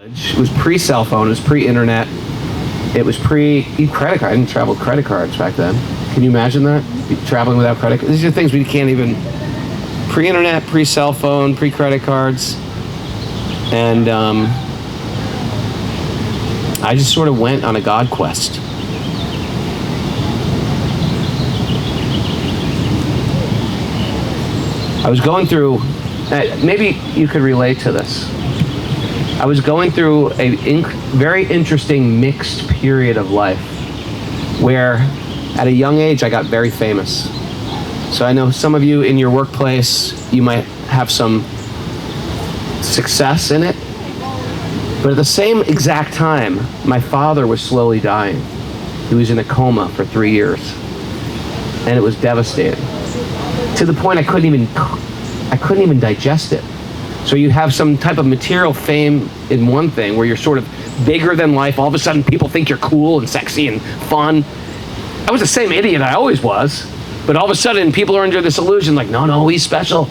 It was pre-cell phone, it was pre-internet, it was pre-credit card. I didn't travel with credit cards back then. Can you imagine that? Traveling without credit cards? These are things we can't even... Pre-internet, pre-cell phone, pre-credit cards. And I just sort of went on a God quest. I was going through... maybe you could relate to this. I was going through a very interesting mixed period of life where at a young age I got very famous. So I know some of you in your workplace, you might have some success in it, but at the same exact time, my father was slowly dying. He was in a coma for 3 years, and it was devastating. To the point I couldn't even digest it. So you have some type of material fame in one thing where you're sort of bigger than life. All of a sudden people think you're cool and sexy and fun. I was the same idiot I always was, but all of a sudden people are under this illusion like, no, he's special.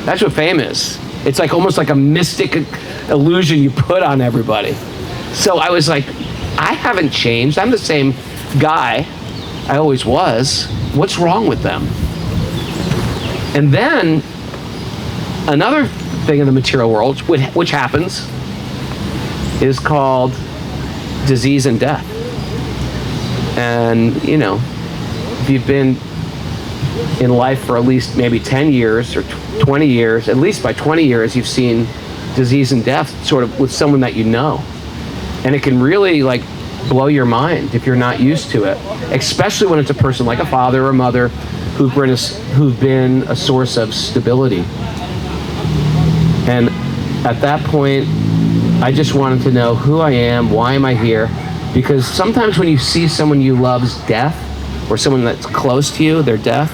That's what fame is. It's like almost like a mystic illusion you put on everybody. So I was like, I haven't changed. I'm the same guy I always was. What's wrong with them? And then another thing in the material world, which happens, is called disease and death. And, you know, if you've been in life for at least maybe 10 years or 20 years, at least by 20 years, you've seen disease and death sort of with someone that you know. And it can really like blow your mind if you're not used to it, especially when it's a person like a father or a mother who've been a source of stability. And at that point, I just wanted to know who I am, why am I here? Because sometimes when you see someone you love's death, or someone that's close to you, their death,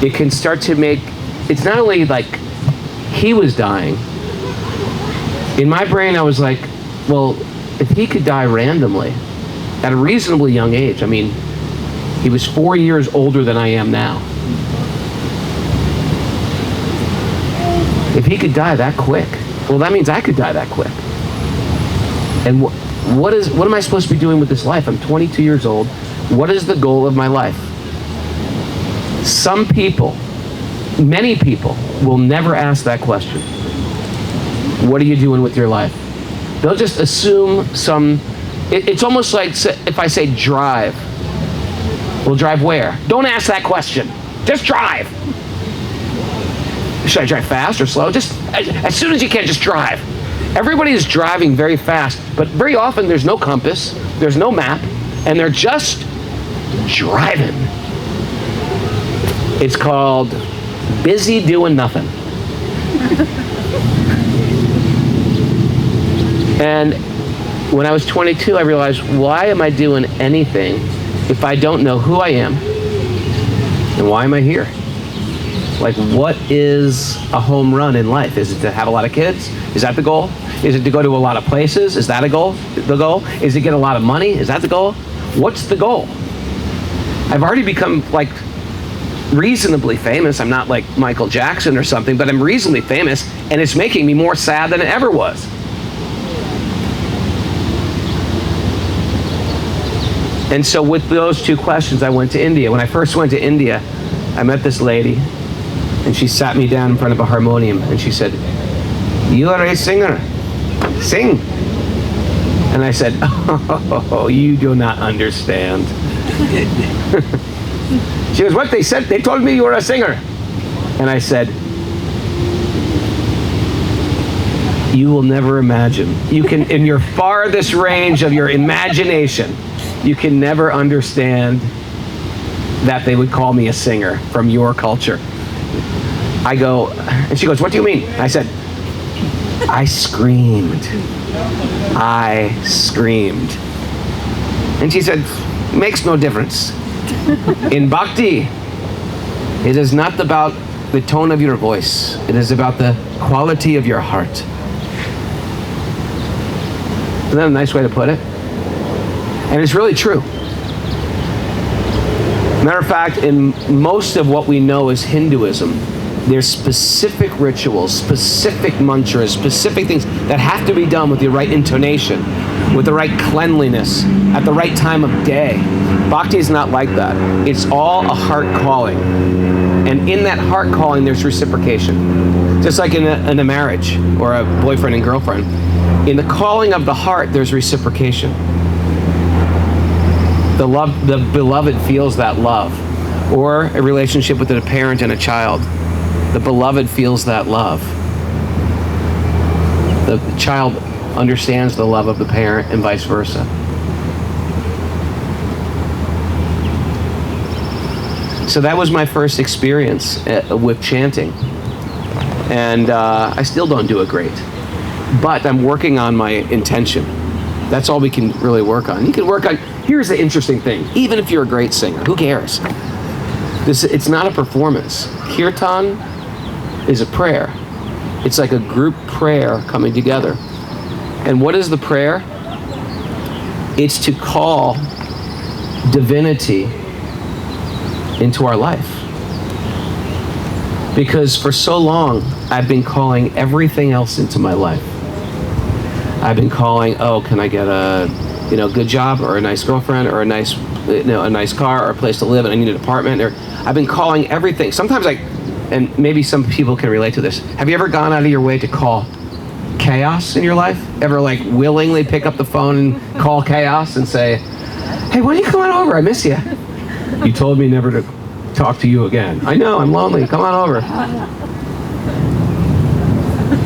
it can start to make, it's not only like he was dying. In my brain, I was like, well, if he could die randomly, at a reasonably young age, I mean, he was 4 years older than I am now. If he could die that quick, well, that means I could die that quick. And what am I supposed to be doing with this life? I'm 22 years old. What is the goal of my life? Some people, many people, will never ask that question. What are you doing with your life? They'll just assume it's almost like if I say drive. Well, drive where? Don't ask that question. Just drive. Should I drive fast or slow? Just as soon as you can, just drive. Everybody is driving very fast, but very often there's no compass, there's no map, and they're just driving. It's called busy doing nothing. And when I was 22, I realized, why am I doing anything if I don't know who I am? And why am I here? Like, what is a home run in life? Is it to have a lot of kids? Is that the goal? Is it to go to a lot of places? Is that a goal? The goal? Is it get a lot of money? Is that the goal? What's the goal? I've already become like reasonably famous. I'm not like Michael Jackson or something, but I'm reasonably famous, and it's making me more sad than it ever was. And so with those two questions, I went to India. When I first went to India, I met this lady, and she sat me down in front of a harmonium, and she said, "You are a singer. Sing." And I said, "Oh, you do not understand." She goes, "What? They told me you were a singer." And I said, "You will never imagine. You can, in your farthest range of your imagination, you can never understand that they would call me a singer from your culture." I go, and she goes, "What do you mean?" I said, I screamed. And she said, "Makes no difference. In Bhakti, it is not about the tone of your voice. It is about the quality of your heart." Isn't that a nice way to put it? And it's really true. Matter of fact, in most of what we know as Hinduism, There's specific rituals, specific mantras, specific things that have to be done with the right intonation, with the right cleanliness, at the right time of day. Bhakti is not like that. It's all a heart calling. And in that heart calling, there's reciprocation. Just like in a marriage or a boyfriend and girlfriend. In the calling of the heart, there's reciprocation. The beloved feels that love. Or a relationship with a parent and a child. The beloved feels that love. The child understands the love of the parent and vice versa. So that was my first experience with chanting. And I still don't do it great. But I'm working on my intention. That's all we can really work on. You can work on, here's the interesting thing. Even if you're a great singer, who cares? It's not a performance. Kirtan is a prayer. It's like a group prayer coming together. And what is the prayer? It's to call divinity into our life. Because for so long, I've been calling everything else into my life. I've been calling, oh, can I get a good job or a nice girlfriend or a nice car or a place to live and I need an apartment, or I've been calling everything. Sometimes and maybe some people can relate to this. Have you ever gone out of your way to call chaos in your life? Ever willingly pick up the phone and call chaos and say, hey, why don't you come on over? I miss you. You told me never to talk to you again. I know, I'm lonely. Come on over.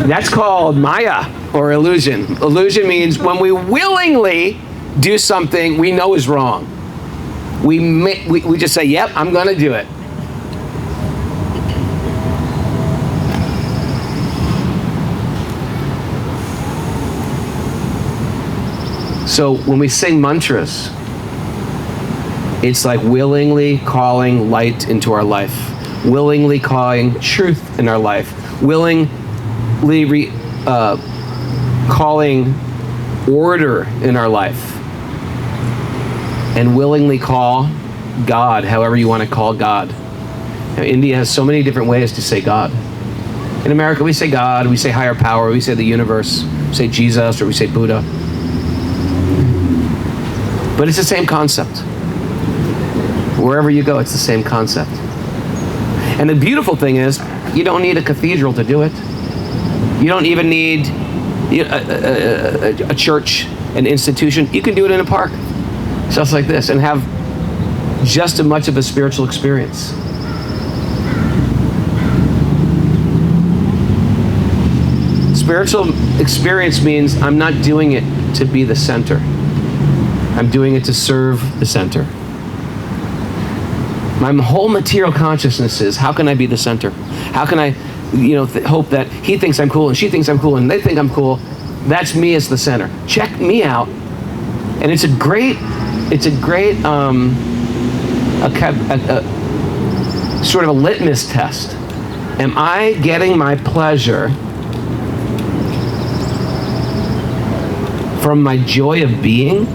That's called Maya or illusion. Illusion means when we willingly do something we know is wrong. We just say, yep, I'm going to do it. So when we sing mantras, it's like willingly calling light into our life, willingly calling truth in our life, willingly calling order in our life, and willingly call God, however you want to call God. Now, India has so many different ways to say God. In America, we say God, we say higher power, we say the universe, we say Jesus, or we say Buddha. But it's the same concept. Wherever you go, it's the same concept. And the beautiful thing is, you don't need a cathedral to do it. You don't even need a church, an institution. You can do it in a park, just like this, and have just as much of a spiritual experience. Spiritual experience means I'm not doing it to be the center. I'm doing it to serve the center. My whole material consciousness is, how can I be the center? How can I, hope that he thinks I'm cool and she thinks I'm cool and they think I'm cool? That's me as the center. Check me out. And it's a great sort of a litmus test. Am I getting my pleasure from my joy of being,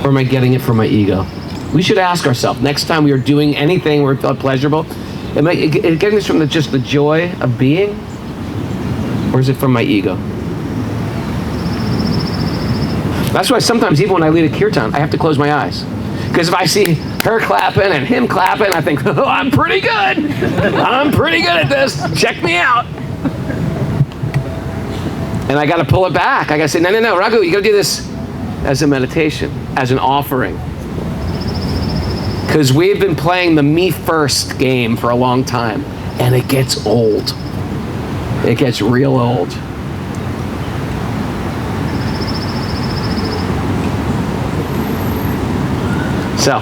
or am I getting it from my ego? We should ask ourselves, next time we are doing anything where it felt pleasurable, am I getting this from just the joy of being, or is it from my ego? That's why sometimes, even when I lead a kirtan, I have to close my eyes. Because if I see her clapping and him clapping, I think, oh, I'm pretty good. I'm pretty good at this. Check me out. And I got to pull it back. I got to say, no, Raghu, you got to do this as a meditation, as an offering. Because we've been playing the me first game for a long time, and it gets old. It gets real old. So,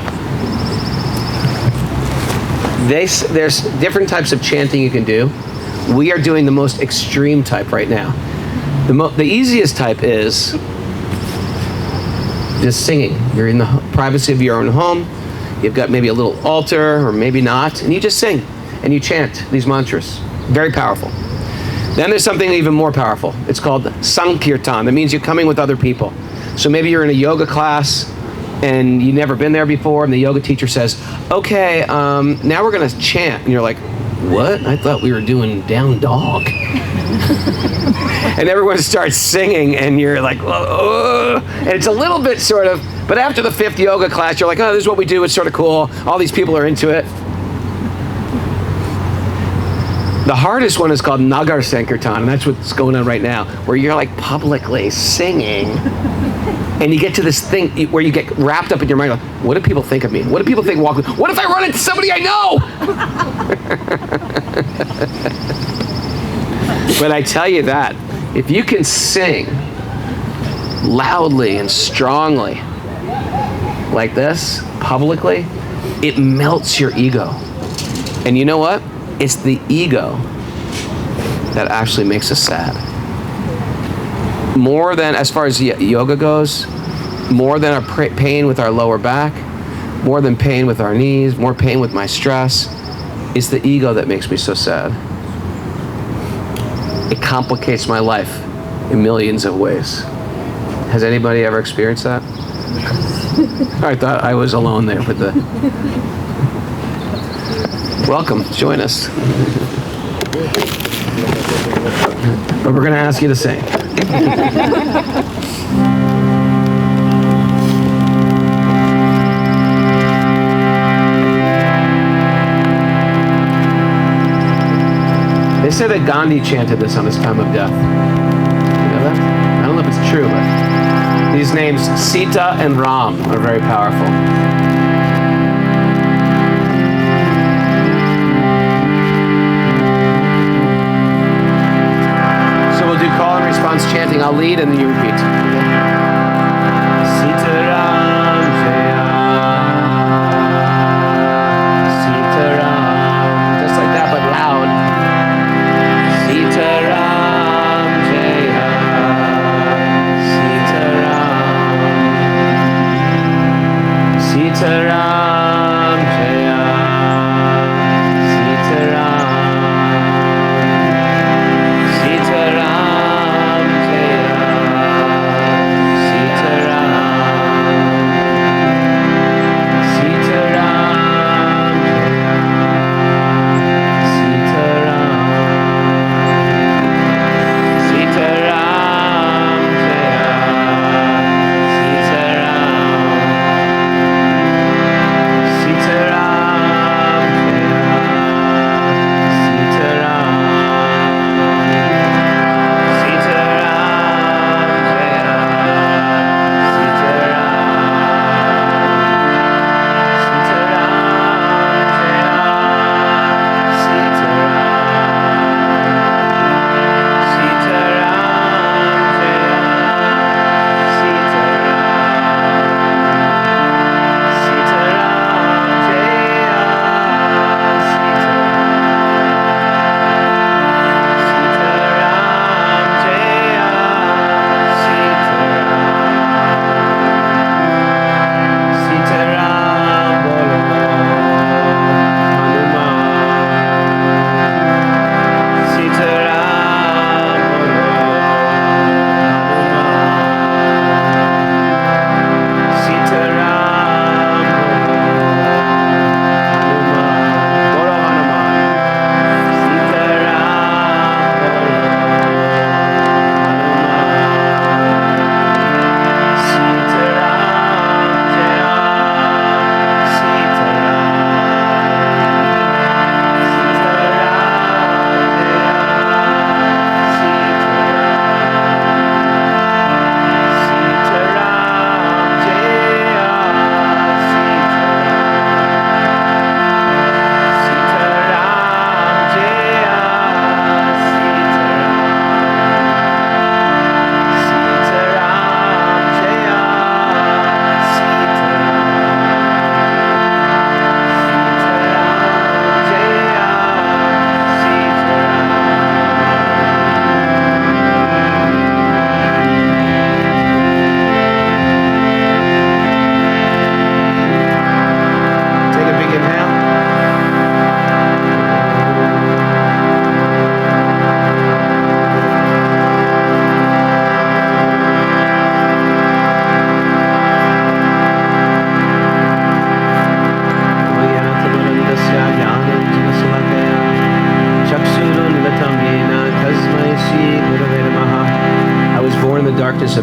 there's different types of chanting you can do. We are doing the most extreme type right now. The easiest type is just singing. You're in the privacy of your own home. You've got maybe a little altar, or maybe not, and you just sing and you chant these mantras. Very powerful. Then there's something even more powerful. It's called Sankirtan. That means you're coming with other people. So maybe you're in a yoga class and you've never been there before, and the yoga teacher says, okay, now we're going to chant. And you're like, what? I thought we were doing down dog. And everyone starts singing, and you're like, oh. And it's a little bit sort of, but after the 5th yoga class, you're like, oh, this is what we do. It's sort of cool. All these people are into it. The hardest one is called Nagar Sankirtan, and that's what's going on right now, where you're like publicly singing, and you get to this thing where you get wrapped up in your mind, like, what do people think of me? What do people think walking? What if I run into somebody I know? But I tell you that, if you can sing loudly and strongly like this, publicly, it melts your ego. And you know what? It's the ego that actually makes us sad. More than, as far as yoga goes, more than our pain with our lower back, more than pain with our knees, more pain with my stress, it's the ego that makes me so sad. It complicates my life in millions of ways. Has anybody ever experienced that? I thought I was alone there with the... Welcome, join us. But we're going to ask you to sing. They say that Gandhi chanted this on his time of death. You know that? I don't know if it's true, but these names, Sita and Ram, are very powerful. Response chanting. I'll lead and then you repeat. Sita Ram Jaya, Sita Ram, just like that but loud. Sita Ram Jaya, Sita Ram, Sita Ram Jaya, Sita Ram, Sita Ram.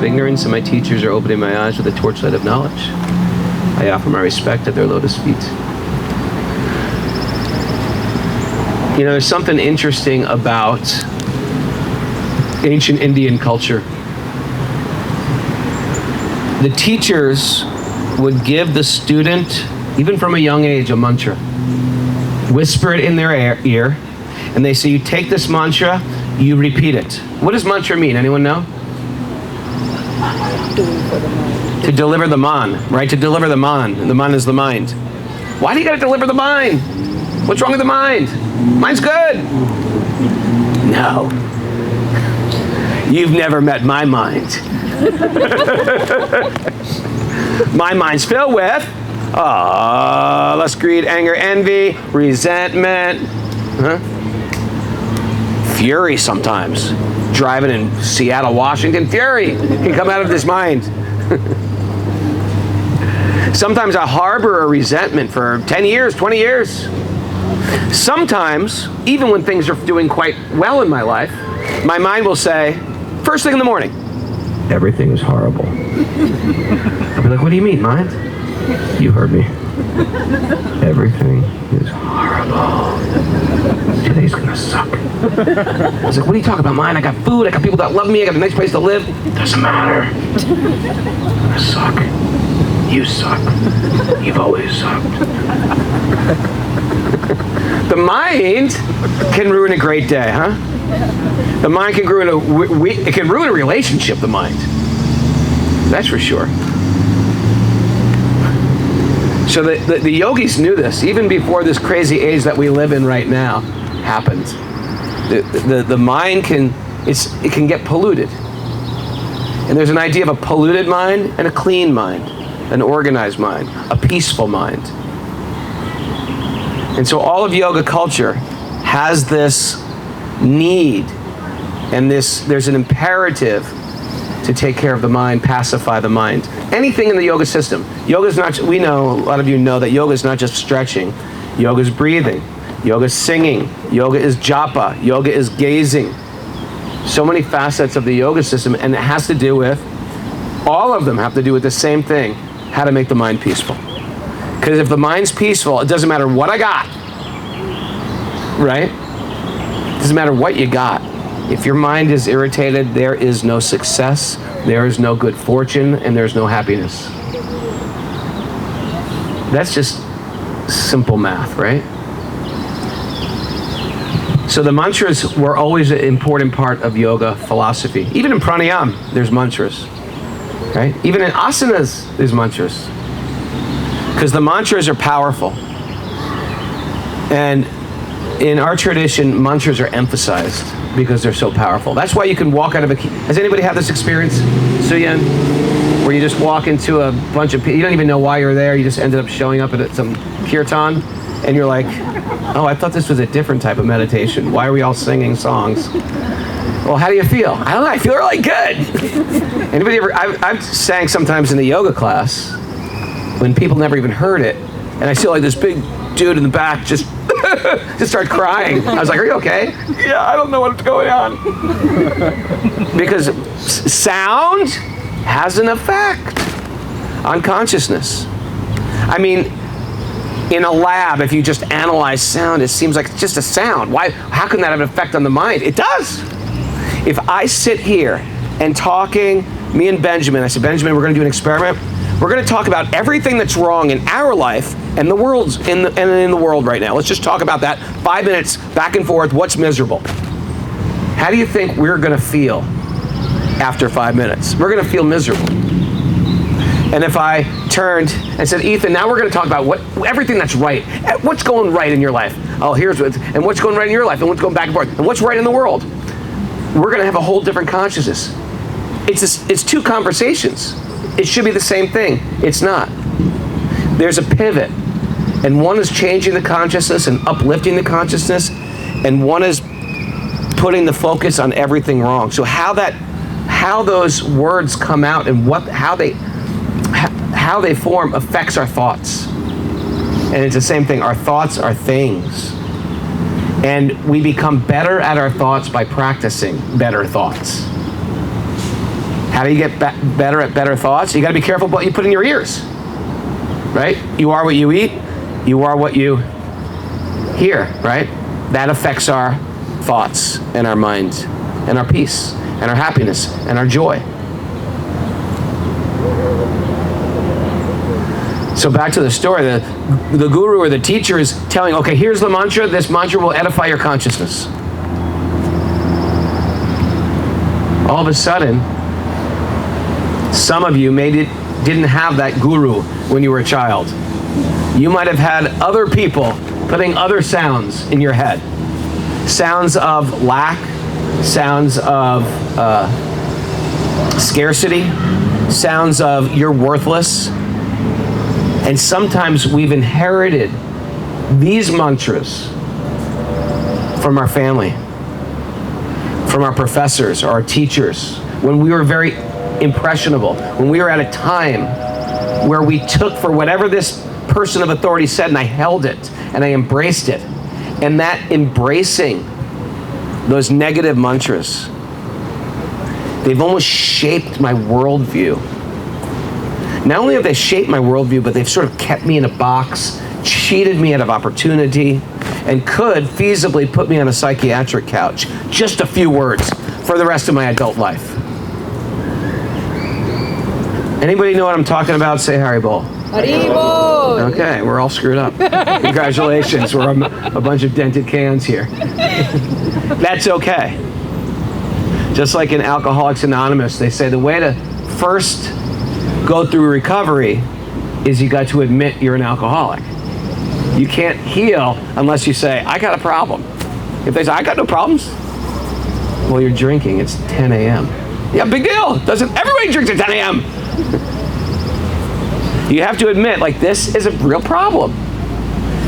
ignorance, and my teachers are opening my eyes with the torchlight of knowledge. I offer my respect at their lotus feet. You know, there's something interesting about ancient Indian culture. The teachers would give the student, even from a young age, a mantra. Whisper it in their ear, and they say, you take this mantra, you repeat it. What does mantra mean? Anyone know? To deliver the man, right? To deliver the man. The man is the mind. Why do you gotta deliver the mind? What's wrong with the mind? Mind's good. No. You've never met my mind. My mind's filled with lust, greed, anger, envy, resentment, fury sometimes. Driving in Seattle, Washington, fury can come out of this mind. Sometimes I harbor a resentment for 10 years, 20 years. Sometimes, even when things are doing quite well in my life, my mind will say, first thing in the morning, everything is horrible. I'll be like, what do you mean, mind? You heard me. Everything is horrible. Today's gonna suck. I was like, what are you talking about, mind? I got food, I got people that love me, I got a nice place to live. Doesn't matter. I suck. You suck. You've always sucked. The mind can ruin a great day, huh? The mind can ruin it can ruin a relationship, the mind. That's for sure. So the yogis knew this, even before this crazy age that we live in right now happened. The mind can get polluted. And there's an idea of a polluted mind and a clean mind, an organized mind, a peaceful mind. And so all of yoga culture has this need, and there's an imperative to take care of the mind, pacify the mind. Anything in the yoga system. Yoga is not, we know, a lot of you know that yoga is not just stretching. Yoga is breathing. Yoga is singing. Yoga is japa. Yoga is gazing. So many facets of the yoga system, and it has to do with, all of them have to do with the same thing, how to make the mind peaceful. Because if the mind's peaceful, it doesn't matter what I got, right? It doesn't matter what you got. If your mind is irritated, there is no success, there is no good fortune, and there's no happiness. That's just simple math, right? So the mantras were always an important part of yoga philosophy. Even in pranayama, there's mantras, right? Even in asanas, there's mantras. Because the mantras are powerful. And in our tradition, mantras are emphasized because they're so powerful. That's why you can walk out of a... Has anybody had this experience, Suyan? Where you just walk into a bunch of people, you don't even know why you're there, you just ended up showing up at some kirtan, and you're like, oh, I thought this was a different type of meditation. Why are we all singing songs? Well, how do you feel? I don't know, I feel really good. Anybody ever... I've sang sometimes in the yoga class when people never even heard it, and I see like this big dude in the back just start crying. I was like, are you okay? Yeah, I don't know what's going on. Because sound has an effect on consciousness. I mean, in a lab, if you just analyze sound, it seems like it's just a sound. Why? How can that have an effect on the mind? It does. If I sit here and talking, me and Benjamin, I said, Benjamin, we're going to do an experiment. We're going to talk about everything that's wrong in our life and the world's in the world right now. Let's just talk about that. 5 minutes back and forth. What's miserable? How do you think we're going to feel after 5 minutes? We're going to feel miserable. And if I turned and said, Ethan, now we're going to talk about everything that's right. What's going right in your life? Oh, here's what, and what's going right in your life, and what's going back and forth, and what's right in the world. We're going to have a whole different consciousness. It's two conversations. It should be the same thing. It's not. There's a pivot. And one is changing the consciousness and uplifting the consciousness, and one is putting the focus on everything wrong. So how those words come out and how they form affects our thoughts. And it's the same thing. Our thoughts are things. And we become better at our thoughts by practicing better thoughts. How do you get better at better thoughts? You got to be careful what you put in your ears, right? You are what you eat. You are what you hear, right? That affects our thoughts and our minds and our peace and our happiness and our joy. So back to the story, the guru or the teacher is telling, okay, here's the mantra. This mantra will edify your consciousness. All of a sudden, some of you didn't have that guru when you were a child. You might have had other people putting other sounds in your head. Sounds of lack, sounds of scarcity, sounds of you're worthless. And sometimes we've inherited these mantras from our family, from our professors or our teachers, when we were very impressionable, when we were at a time where we took for whatever this person of authority said, and I held it and I embraced it. And that embracing those negative mantras, they've almost shaped my worldview. Not only have they shaped my worldview, but they've sort of kept me in a box, cheated me out of opportunity, and could feasibly put me on a psychiatric couch. Just a few words for the rest of my adult life. Anybody know what I'm talking about? Say Haribol. Haribol! Okay, we're all screwed up. Congratulations, we're a bunch of dented cans here. That's okay. Just like in Alcoholics Anonymous, they say the way to first go through recovery is you got to admit you're an alcoholic. You can't heal unless you say, I got a problem. If they say, I got no problems, well, you're drinking. It's 10 a.m. Yeah, big deal. Everybody drinks at 10 a.m. You have to admit, like, this is a real problem.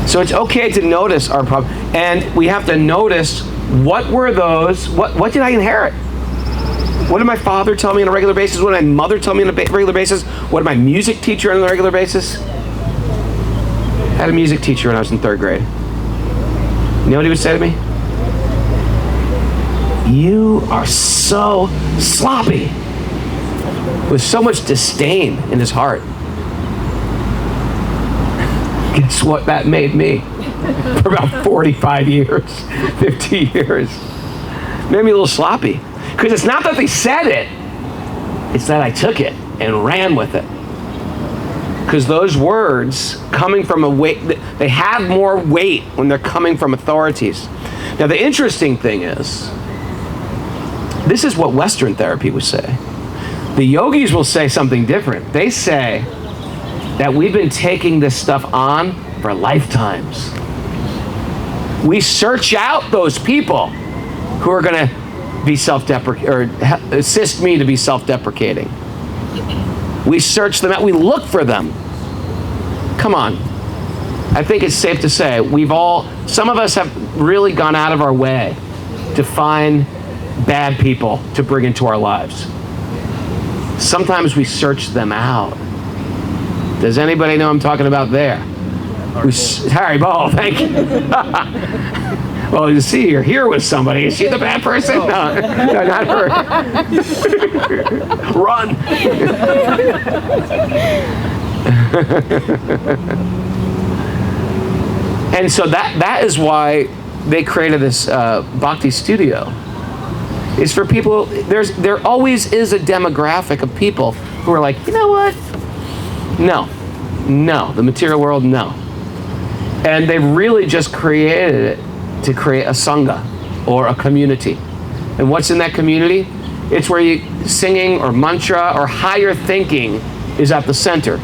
So it's okay to notice our problem. And we have to notice what did I inherit? What did my father tell me on a regular basis? What did my mother tell me on a regular basis? What did my music teacher on a regular basis? I had a music teacher when I was in 3rd grade. You know what he would say to me? You are so sloppy. With so much disdain in his heart. Guess what that made me? For about 45 years, 50 years. Made me a little sloppy. Because it's not that they said it, it's that I took it and ran with it. Because those words coming from they have more weight when they're coming from authorities. Now the interesting thing is, this is what Western therapy would say. The yogis will say something different. They say that we've been taking this stuff on for lifetimes. We search out those people who are going to be self-deprecating, or assist me to be self-deprecating. We search them out, we look for them. Come on. I think it's safe to say some of us have really gone out of our way to find bad people to bring into our lives. Sometimes we search them out. Does anybody know I'm talking about there? Haribol, thank you. Well, you see, you're here with somebody. Is she the bad person? No, not her. Run. And so that is why they created this Bhakti studio. Is for people, there always is a demographic of people who are like, you know what? No, the material world, no. And they've really just created it to create a sangha or a community. And what's in that community? It's where singing or mantra or higher thinking is at the center.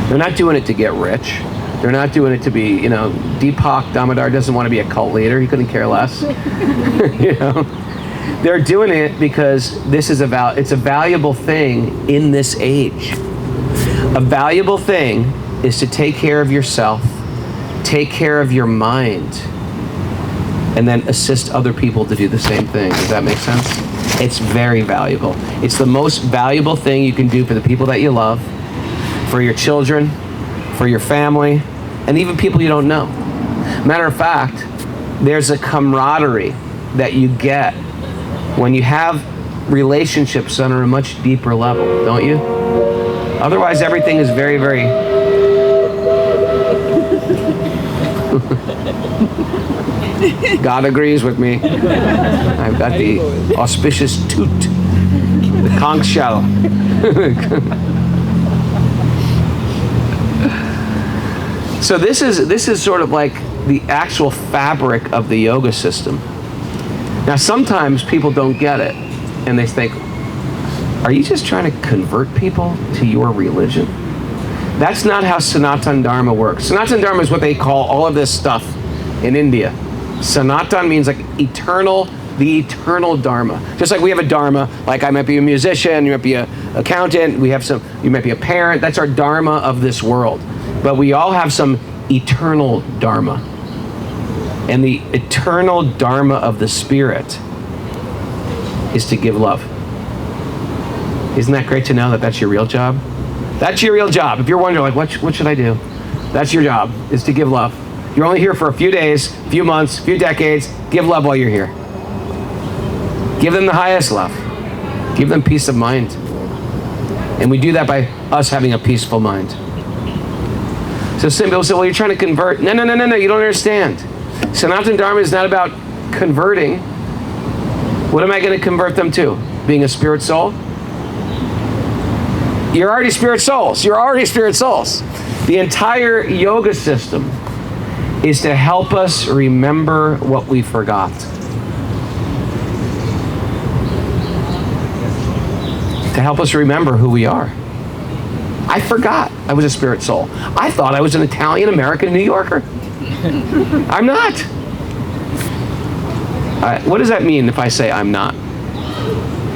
They're not doing it to get rich. They're not doing it to be, Deepak Damodar doesn't want to be a cult leader. He couldn't care less. They're doing it because it's a valuable thing in this age. A valuable thing is to take care of yourself, take care of your mind, and then assist other people to do the same thing. Does that make sense? It's very valuable. It's the most valuable thing you can do for the people that you love, for your children, for your family, and even people you don't know. Matter of fact, there's a camaraderie that you get when you have relationships on a much deeper level, don't you? Otherwise, everything is very, very... God agrees with me. I've got the auspicious toot, the conch shell. So this is sort of like the actual fabric of the yoga system. Now, sometimes people don't get it, and they think, are you just trying to convert people to your religion? That's not how Sanatan Dharma works. Sanatan Dharma is what they call all of this stuff in India. Sanatan means like eternal, the eternal Dharma. Just like we have a Dharma, like I might be a musician, you might be an accountant, you might be a parent. That's our Dharma of this world. But we all have some eternal Dharma. And the eternal Dharma of the Spirit is to give love. Isn't that great to know that that's your real job? That's your real job. If you're wondering, like, what should I do? That's your job, is to give love. You're only here for a few days, a few months, a few decades. Give love while you're here. Give them the highest love. Give them peace of mind. And we do that by us having a peaceful mind. So some people say, well, you're trying to convert. No, you don't understand. Sanatana Dharma is not about converting. What am I going to convert them to? Being a spirit soul? You're already spirit souls. You're already spirit souls. The entire yoga system is to help us remember what we forgot. To help us remember who we are. I forgot I was a spirit soul. I thought I was an Italian-American New Yorker. I'm not. What does that mean if I say I'm not?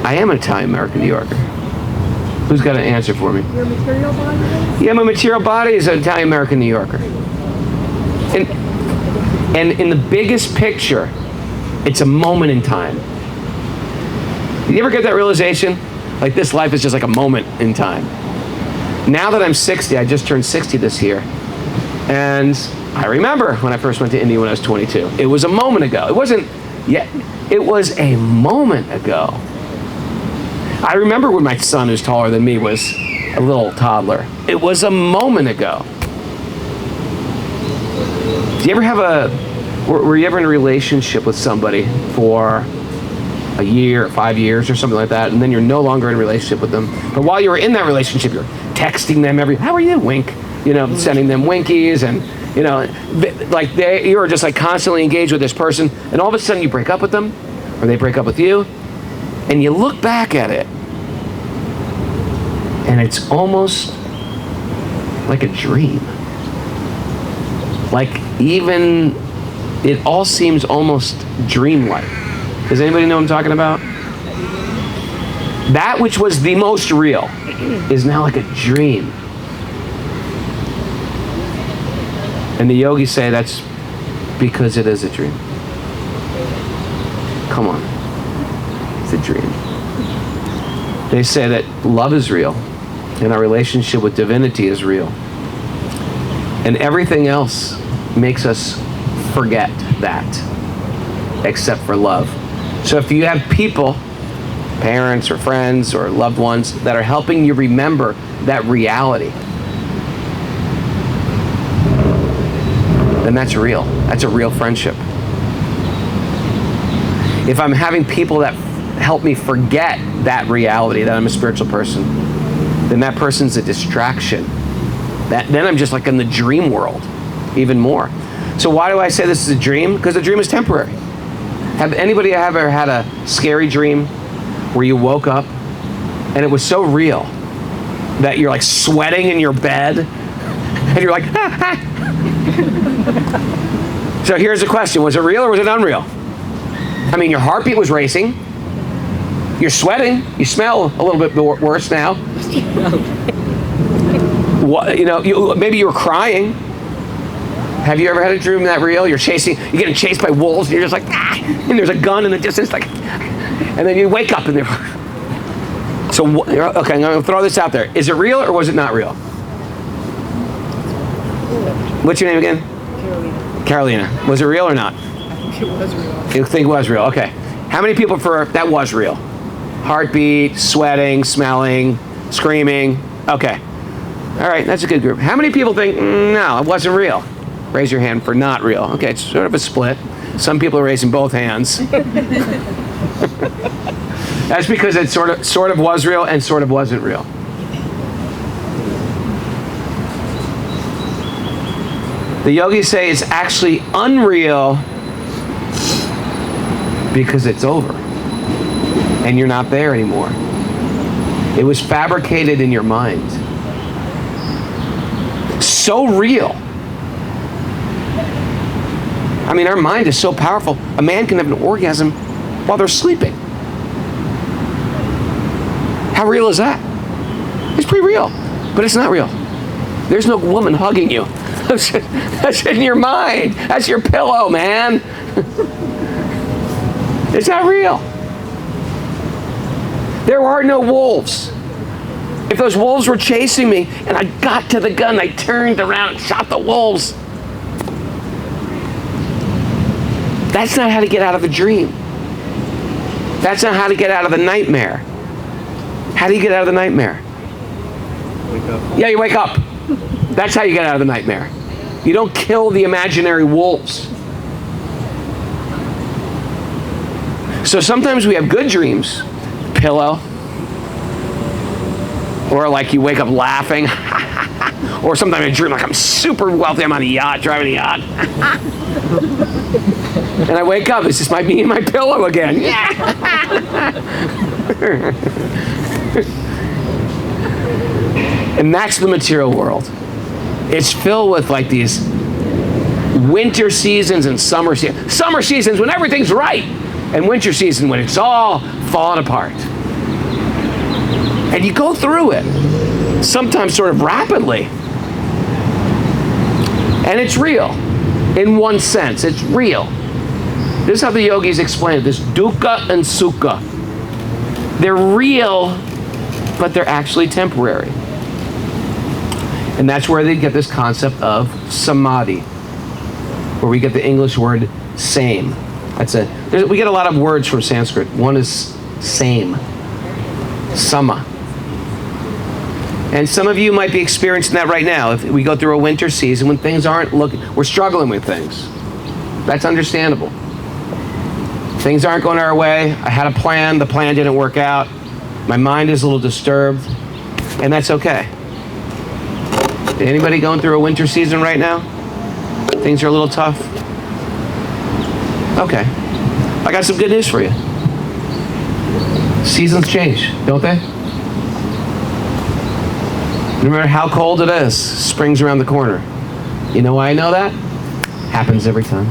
I am an Italian-American New Yorker. Who's got an answer for me? Your material body? Yeah, my material body is an Italian-American New Yorker. And in the biggest picture, it's a moment in time. You ever get that realization? Like, this life is just like a moment in time. Now that I'm 60, I just turned 60 this year. And I remember when I first went to India when I was 22. It was a moment ago. It wasn't yet. It was a moment ago. I remember when my son, who's taller than me, was a little toddler. It was a moment ago. Do you ever were you ever in a relationship with somebody for a year, 5 years or something like that, and then you're no longer in a relationship with them? But while you were in that relationship, you're texting them how are you? Wink. Sending them winkies, and, like you were just like constantly engaged with this person, and all of a sudden you break up with them, or they break up with you, and you look back at it, and it's almost like a dream. Like, even, it all seems almost dreamlike. Does anybody know what I'm talking about? That which was the most real is now like a dream. And the yogis say that's because it is a dream. Come on. It's a dream. They say that love is real, and our relationship with divinity is real. And everything else makes us forget that, except for love. So if you have people, parents or friends or loved ones, that are helping you remember that reality, then that's real. That's a real friendship. If I'm having people that help me forget that reality, that I'm a spiritual person, then that person's a distraction. Then I'm just like in the dream world, even more. So why do I say this is a dream? Because the dream is temporary. Have anybody ever had a scary dream where you woke up and it was so real that you're like sweating in your bed and you're like, So here's the question. Was it real or was it unreal? I mean, your heartbeat was racing. You're sweating. You smell a little bit worse now. Maybe you were crying. Have you ever had a dream that real? You're getting chased by wolves, and you're just like, and there's a gun in the distance, like, and then you wake up and they're. So, okay, I'm going to throw this out there. Is it real or was it not real? What's your name again? Carolina. Was it real or not? It was real. You think it was real? Okay. How many people for that was real? Heartbeat, sweating, smelling, screaming. Okay. All right, that's a good group. How many people think, no, it wasn't real? Raise your hand for not real. Okay, it's sort of a split. Some people are raising both hands. That's because it sort of was real and sort of wasn't real. The yogis say it's actually unreal because it's over and you're not there anymore. It was fabricated in your mind. So real. I mean, our mind is so powerful. A man can have an orgasm while they're sleeping. How real is that? It's pretty real, but it's not real. There's no woman hugging you. That's in your mind. That's your pillow, man. It's not real. There are no wolves. If those wolves were chasing me and I got to the gun, I turned around and shot the wolves. That's not how to get out of the dream. That's not how to get out of the nightmare. How do you get out of the nightmare? Wake up. Yeah, you wake up. That's how you get out of the nightmare. You don't kill the imaginary wolves. So sometimes we have good dreams, pillow, or like you wake up laughing, or sometimes I dream like I'm super wealthy, I'm on a yacht, driving a yacht. And I wake up, it's just me and my pillow again. And that's the material world. It's filled with like these winter seasons and summer seasons. Summer seasons when everything's right, and winter season when it's all falling apart. And you go through it, sometimes sort of rapidly. And it's real, in one sense, it's real. This is how the yogis explain it, this dukkha and sukha. They're real, but they're actually temporary. And that's where they get this concept of samadhi, where we get the English word same. We get a lot of words from Sanskrit. One is same, sama. And some of you might be experiencing that right now. If we go through a winter season when things aren't we're struggling with things. That's understandable. Things aren't going our way. I had a plan, the plan didn't work out. My mind is a little disturbed, and that's okay. Anybody going through a winter season right now? Things are a little tough? Okay. I got some good news for you. Seasons change, don't they? No matter how cold it is, spring's around the corner. You know why I know that? Happens every time.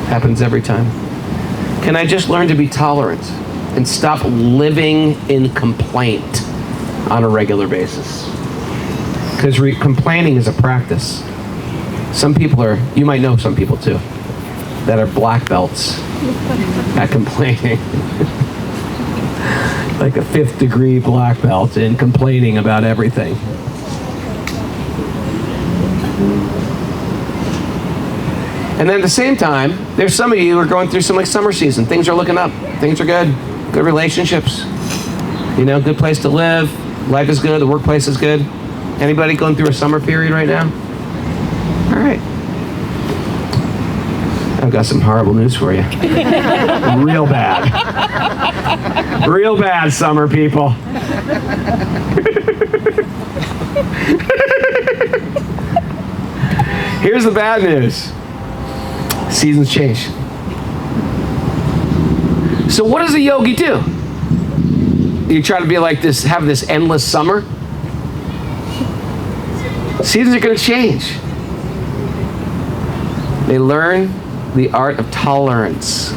Happens every time. Can I just learn to be tolerant and stop living in complaint on a regular basis? Because complaining is a practice. Some people you might know some people too, that are black belts at complaining. Like a 5th degree black belt in complaining about everything. And then at the same time, there's some of you who are going through some like summer season. Things are looking up. Things are good. Good relationships. You know, good place to live. Life is good. The workplace is good. Anybody going through a summer period right now? All right. I've got some horrible news for you. Real bad. Real bad, summer people. Here's the bad news. Seasons change. So what does a yogi do? You try to be like this, have this endless summer? Seasons are going to change. They learn the art of tolerance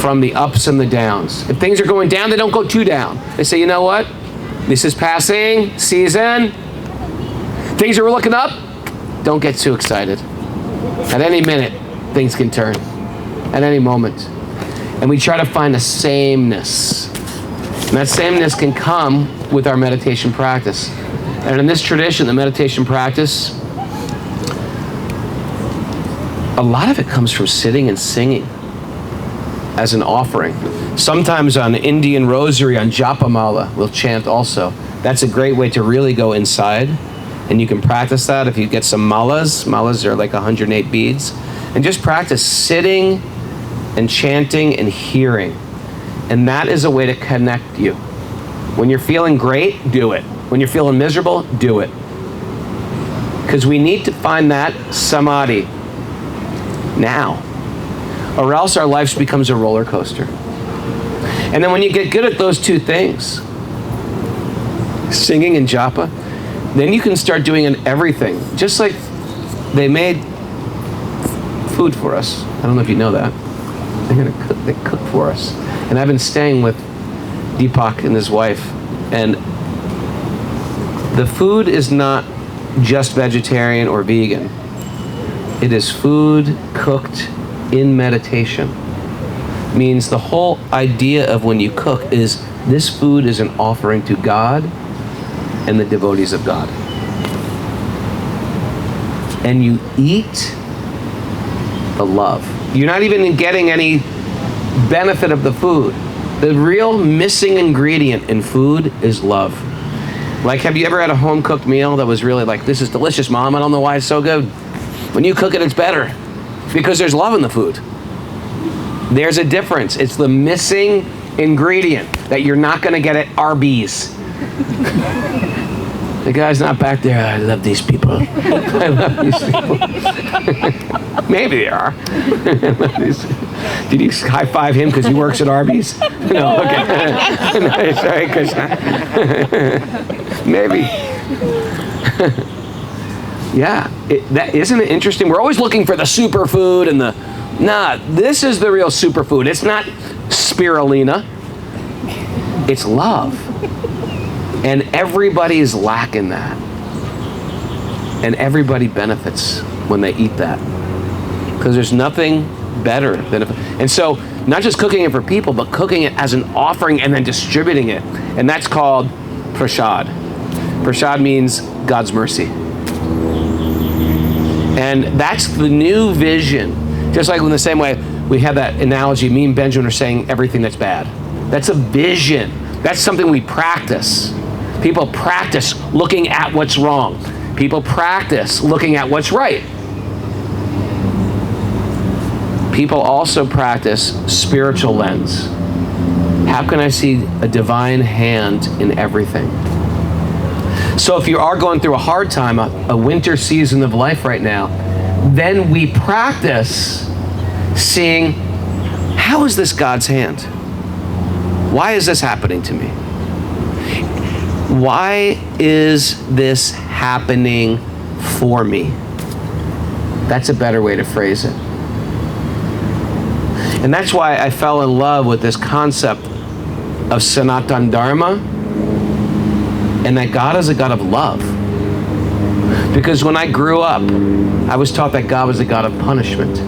from the ups and the downs. If things are going down, they don't go too down. They say, you know what? This is passing season. Things are looking up. Don't get too excited. At any minute, things can turn. At any moment. And we try to find a sameness. And that sameness can come with our meditation practice. And in this tradition, the meditation practice, a lot of it comes from sitting and singing. as an offering. Sometimes on Indian rosary, on Japa Mala, we'll chant also. That's a great way to really go inside. And you can practice that if you get some malas. Malas are like 108 beads. And just practice sitting and chanting and hearing. And that is a way to connect you. When you're feeling great, do it. When you're feeling miserable, do it. Because we need to find that samadhi now. Or else our life becomes a roller coaster. And then when you get good at those two things, singing and japa, then you can start doing everything. Just like they made food for us. I don't know if you know that. They cook for us. And I've been staying with Deepak and his wife, and the food is not just vegetarian or vegan. It is food cooked in meditation. Means the whole idea of when you cook is this food is an offering to God and the devotees of God. And you eat the love. You're not even getting any benefit of the food. The real missing ingredient in food is love. Like, have you ever had a home-cooked meal that was really like, this is delicious, Mom, I don't know why it's so good. When you cook it, it's better. Because there's love in the food. There's a difference. It's the missing ingredient that you're not going to get at Arby's. The guy's not back there. I love these people. I love these people. Maybe they are. Did you high five him because he works at Arby's? No, okay. No, sorry, because maybe. Yeah, isn't it interesting? We're always looking for the superfood and this is the real superfood. It's not spirulina. It's love. And everybody is lacking that. And everybody benefits when they eat that. Because there's nothing better than and so not just cooking it for people, but cooking it as an offering and then distributing it. And that's called prasad. Prasad means God's mercy. And that's the new vision. Just like in the same way we have that analogy, me and Benjamin are saying everything that's bad. That's a vision. That's something we practice. People practice looking at what's wrong. People practice looking at what's right. People also practice spiritual lens. How can I see a divine hand in everything? So if you are going through a hard time, a winter season of life right now, then we practice seeing, how is this God's hand? Why is this happening to me? Why is this happening for me? That's a better way to phrase it. And that's why I fell in love with this concept of Sanatan Dharma and that God is a God of love. Because when I grew up, I was taught that God was a God of punishment.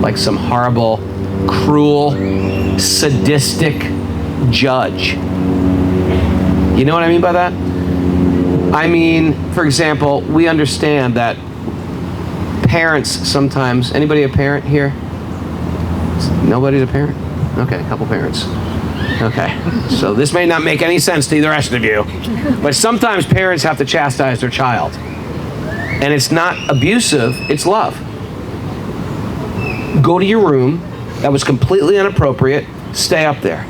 Like some horrible, cruel, sadistic judge. You know what I mean by that? I mean, for example, we understand that parents sometimes, anybody a parent here? Nobody's a parent? Okay, a couple parents. Okay, so this may not make any sense to the rest of you, but sometimes parents have to chastise their child. And it's not abusive, it's love. Go to your room, that was completely inappropriate, stay up there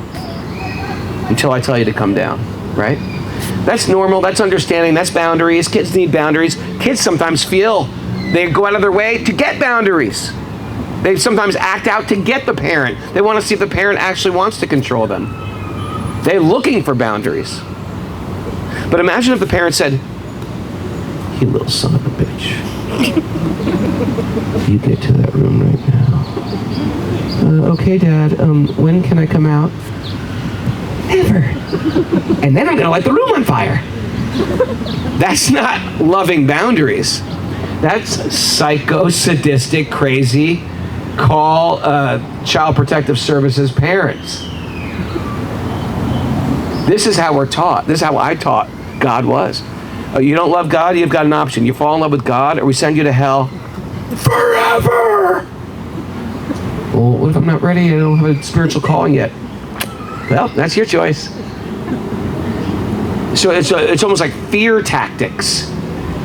until I tell you to come down, right? That's normal, that's understanding, that's boundaries. Kids need boundaries. Kids sometimes feel they go out of their way to get boundaries. They sometimes act out to get the parent. They want to see if the parent actually wants to control them. They're looking for boundaries. But imagine if the parent said, "You little son of a bitch. You get to that room right now." Okay, Dad, when can I come out? Never. And then I'm going to light the room on fire. That's not loving boundaries. That's psycho-sadistic, crazy. Call Child Protective Services parents. This is how we're taught. This is how I taught God was. Oh, you don't love God? You've got an option. You fall in love with God, or we send you to hell forever. Well, what if I'm not ready? I don't have a spiritual calling yet. Well, that's your choice. So it's almost like fear tactics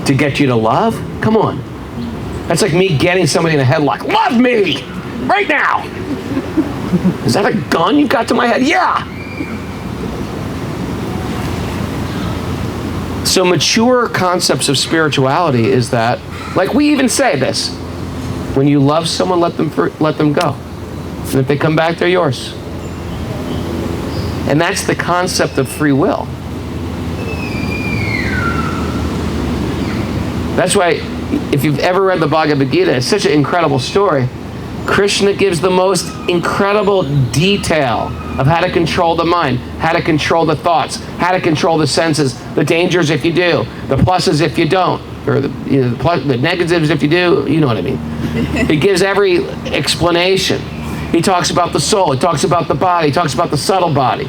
to get you to love. Come on. That's like me getting somebody in a headlock. Love me right now. Is that a gun you've got to my head? Yeah. So mature concepts of spirituality is that, like we even say this, when you love someone, let them go. And if they come back, they're yours. And that's the concept of free will. That's why, if you've ever read the Bhagavad Gita, it's such an incredible story. Krishna gives the most incredible detail of how to control the mind, how to control the thoughts, how to control the senses, the dangers if you do, the pluses if you don't, or the negatives if you do, you know what I mean. He gives every explanation. He talks about the soul, he talks about the body, he talks about the subtle body.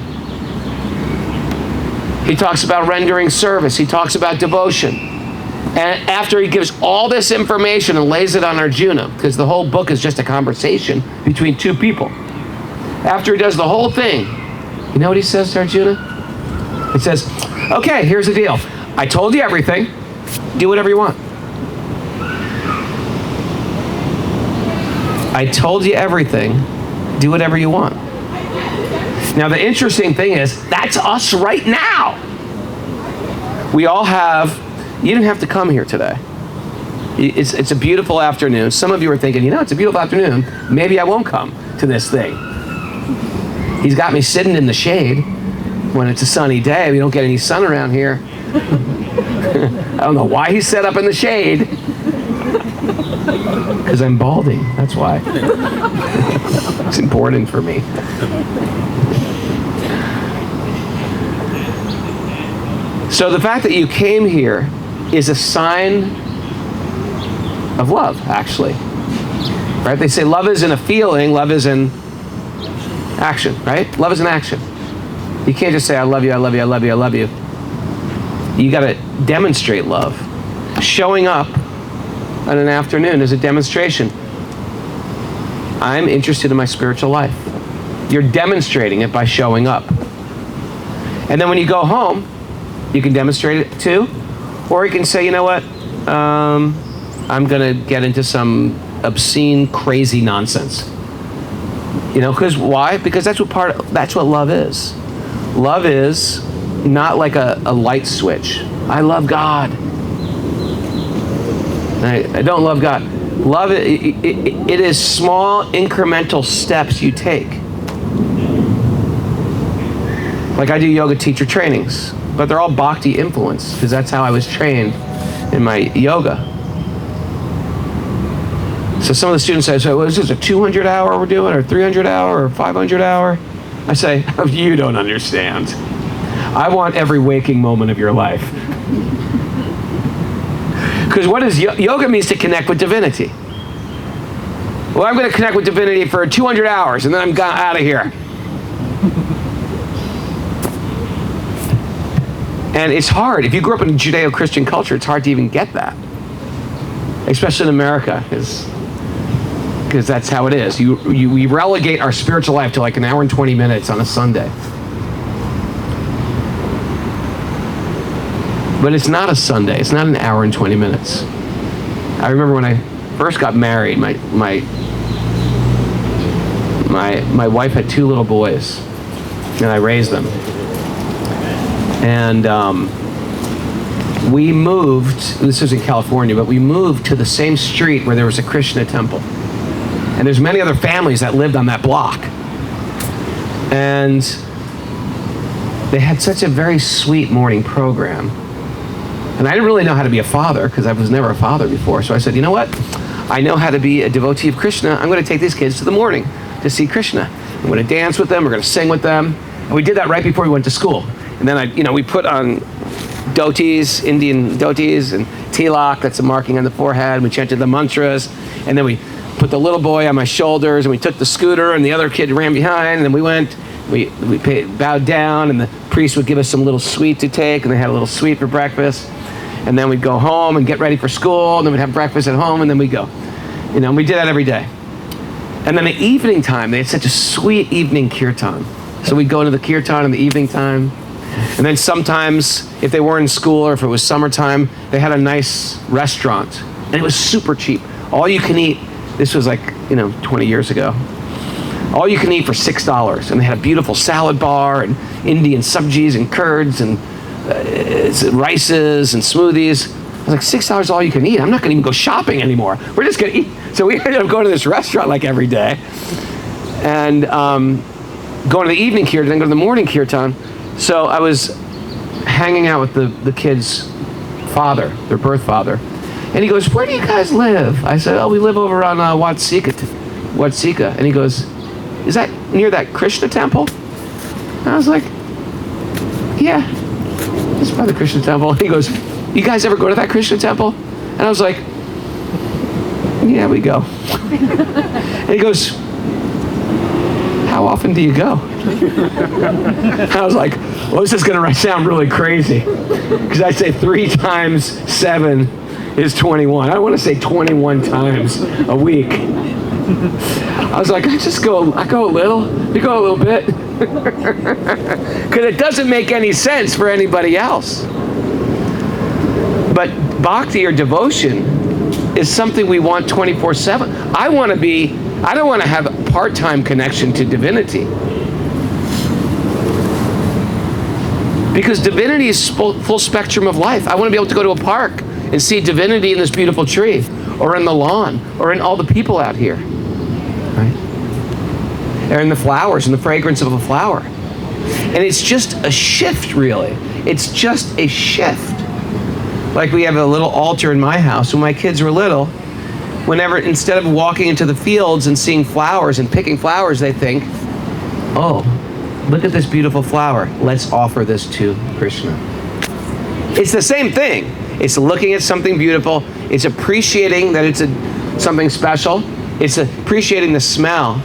He talks about rendering service, he talks about devotion. And after he gives all this information and lays it on Arjuna, because the whole book is just a conversation between two people. After he does the whole thing, you know what he says to Arjuna? He says, okay, here's the deal. I told you everything. Do whatever you want. I told you everything. Do whatever you want. Now, the interesting thing is, that's us right now. We all have... You didn't have to come here today. It's a beautiful afternoon. Some of you are thinking, it's a beautiful afternoon. Maybe I won't come to this thing. He's got me sitting in the shade when it's a sunny day. We don't get any sun around here. I don't know why he's set up in the shade. Because I'm balding. That's why. It's important for me. So the fact that you came here is a sign of love, actually. Right? They say love isn't a feeling, love is an action, right? Love is an action. You can't just say, I love you, I love you, I love you, I love you. You got to demonstrate love. Showing up on an afternoon is a demonstration. I'm interested in my spiritual life. You're demonstrating it by showing up. And then when you go home, you can demonstrate it too. Or you can say, you know what, I'm going to get into some obscene, crazy nonsense. Because why? Because that's what love is. Love is not like a light switch. I love God. I don't love God. Love, it is small, incremental steps you take. Like I do yoga teacher trainings. But they're all Bhakti influenced, because that's how I was trained in my yoga. So some of the students say, so is this a 200 hour we're doing, or 300 hour, or 500 hour? I say, you don't understand. I want every waking moment of your life. Because what is yoga means to connect with divinity. Well, I'm going to connect with divinity for 200 hours, and then I'm out of here. And it's hard. If you grew up in a Judeo-Christian culture, it's hard to even get that. Especially in America, because that's how it is. We relegate our spiritual life to like an hour and 20 minutes on a Sunday. But it's not a Sunday. It's not an hour and 20 minutes. I remember when I first got married, my wife had 2 little boys, and I raised them. And we moved, this was in California, but we moved to the same street where there was a Krishna temple. And there's many other families that lived on that block. And they had such a very sweet morning program. And I didn't really know how to be a father, because I was never a father before. So I said, you know what? I know how to be a devotee of Krishna. I'm going to take these kids to the morning to see Krishna. I'm going to dance with them. We're going to sing with them. And we did that right before we went to school. And then we put on dhotis, Indian dhotis, and tilak, that's a marking on the forehead. We chanted the mantras, and then we put the little boy on my shoulders, and we took the scooter, and the other kid ran behind, and then we went, we bowed down, and the priest would give us some little sweet to take, and they had a little sweet for breakfast. And then we'd go home and get ready for school, and then we'd have breakfast at home, and then we'd go. We did that every day. And then the evening time, they had such a sweet evening kirtan. So we'd go to the kirtan in the evening time. And then sometimes, if they weren't in school or if it was summertime, they had a nice restaurant. And it was super cheap. All you can eat, this was like, 20 years ago. All you can eat for $6. And they had a beautiful salad bar and Indian subjis and curds and rices and smoothies. I was like, $6 all you can eat. I'm not going to even go shopping anymore. We're just going to eat. So we ended up going to this restaurant like every day. And going to the evening kirtan, then go to the morning kirtan. So I was hanging out with the kids' father, their birth father. And he goes, where do you guys live? I said, oh, we live over on Watsika. And he goes, is that near that Krishna temple? And I was like, yeah, it's by the Krishna temple. And he goes, you guys ever go to that Krishna temple? And I was like, yeah, we go. And he goes, how often do you go? I was like, well, this is going to sound really crazy. Because I say 3 times 7 is 21. I want to say 21 times a week. I was like, I go a little. We go a little bit. Because it doesn't make any sense for anybody else. But bhakti or devotion is something we want 24/7. I don't want to have a part-time connection to divinity. Because divinity is full spectrum of life. I want to be able to go to a park and see divinity in this beautiful tree, or in the lawn, or in all the people out here. Right? Or in the flowers, and the fragrance of a flower. And it's just a shift, really. It's just a shift. Like we have a little altar in my house. When my kids were little, whenever, instead of walking into the fields and seeing flowers and picking flowers, they think, oh, look at this beautiful flower. Let's offer this to Krishna. It's the same thing. It's looking at something beautiful. It's appreciating that it's something special. It's appreciating the smell.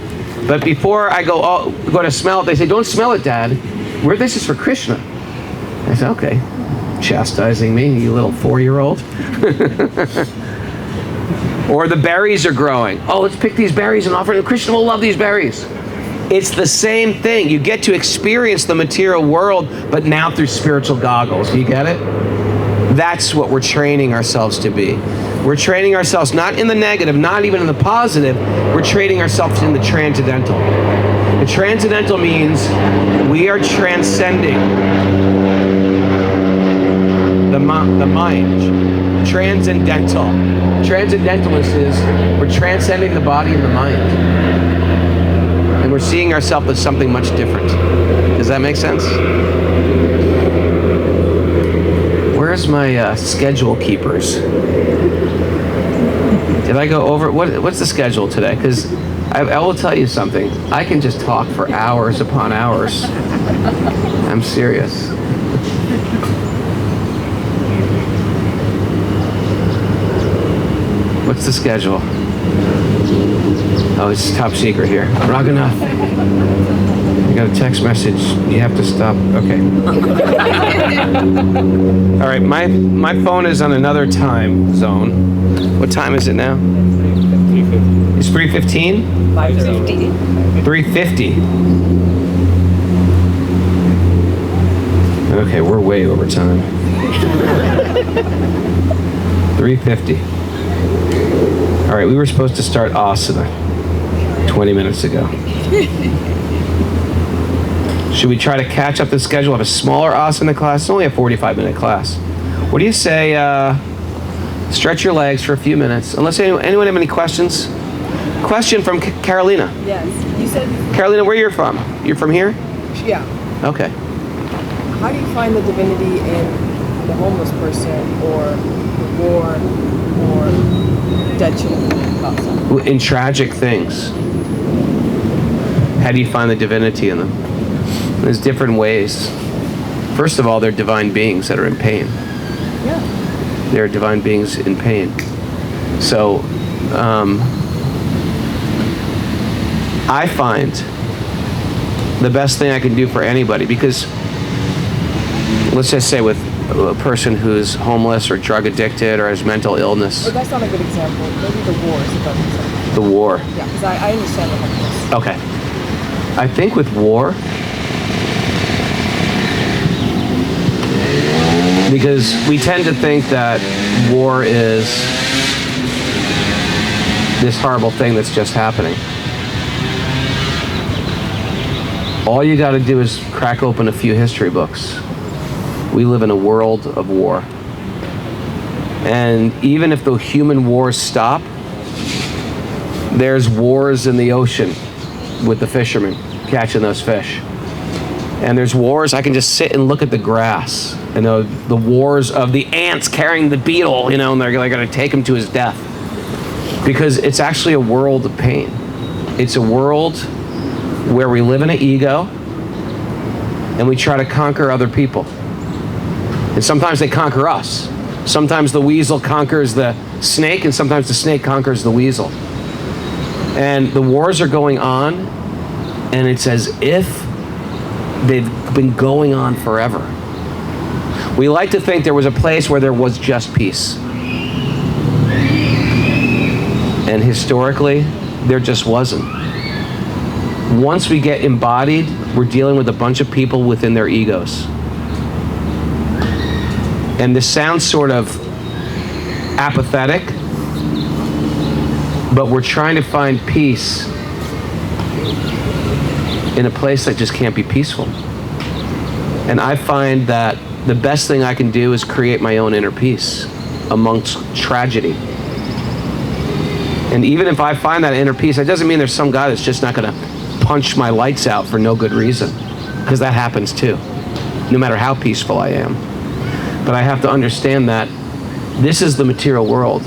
But before I go to smell it, they say, don't smell it, Dad. This is for Krishna. I said, okay. Chastising me, you little 4-year-old. Or the berries are growing. Oh, let's pick these berries and offer them. Krishna will love these berries. It's the same thing. You get to experience the material world, but now through spiritual goggles. You get it? That's what we're training ourselves to be. We're training ourselves not in the negative, not even in the positive. We're training ourselves in the transcendental. The transcendental means we are transcending the mind. Transcendental. Transcendentalist is we're transcending the body and the mind. And we're seeing ourselves as something much different. Does that make sense? Where's my schedule keepers? Did I go over? What's the schedule today? Because I will tell you something. I can just talk for hours upon hours. I'm serious. What's the schedule? Oh, it's top secret here. Raghunath, you got a text message. You have to stop. Okay. All right, my phone is on another time zone. What time is it now? 3:50. It's 3:15? 5:50. 3:50. Okay, we're way over time. 3:50. All right, we were supposed to start asana 20 minutes ago. Should we try to catch up the schedule, have a smaller asana class? It's only a 45-minute class. What do you say, stretch your legs for a few minutes. Unless anyone have any questions? Question from Carolina. Yes. You said... Carolina, where you're from? You're from here? Yeah. Okay. How do you find the divinity in the homeless person or the war or dead children? In tragic things. How do you find the divinity in them? There's different ways. First of all, they're divine beings that are in pain. Yeah. They're divine beings in pain. So, I find the best thing I can do for anybody, because let's just say with a person who's homeless or drug addicted or has mental illness. But that's not a good example. Maybe the war is a better example. The war. Yeah, because I understand the homeless. Okay. I think with war, because we tend to think that war is this horrible thing that's just happening. All you got to do is crack open a few history books. We live in a world of war. And even if the human wars stop, there's wars in the ocean with the fishermen catching those fish. And there's wars, I can just sit and look at the grass and the wars of the ants carrying the beetle, and they're going to take him to his death. Because it's actually a world of pain. It's a world where we live in an ego and we try to conquer other people. And sometimes they conquer us. Sometimes the weasel conquers the snake, and sometimes the snake conquers the weasel. And the wars are going on, and it's as if they've been going on forever. We like to think there was a place where there was just peace. And historically, there just wasn't. Once we get embodied, we're dealing with a bunch of people within their egos. And this sounds sort of apathetic, but we're trying to find peace in a place that just can't be peaceful. And I find that the best thing I can do is create my own inner peace amongst tragedy. And even if I find that inner peace, it doesn't mean there's some guy that's just not going to punch my lights out for no good reason, because that happens too, no matter how peaceful I am. But I have to understand that this is the material world,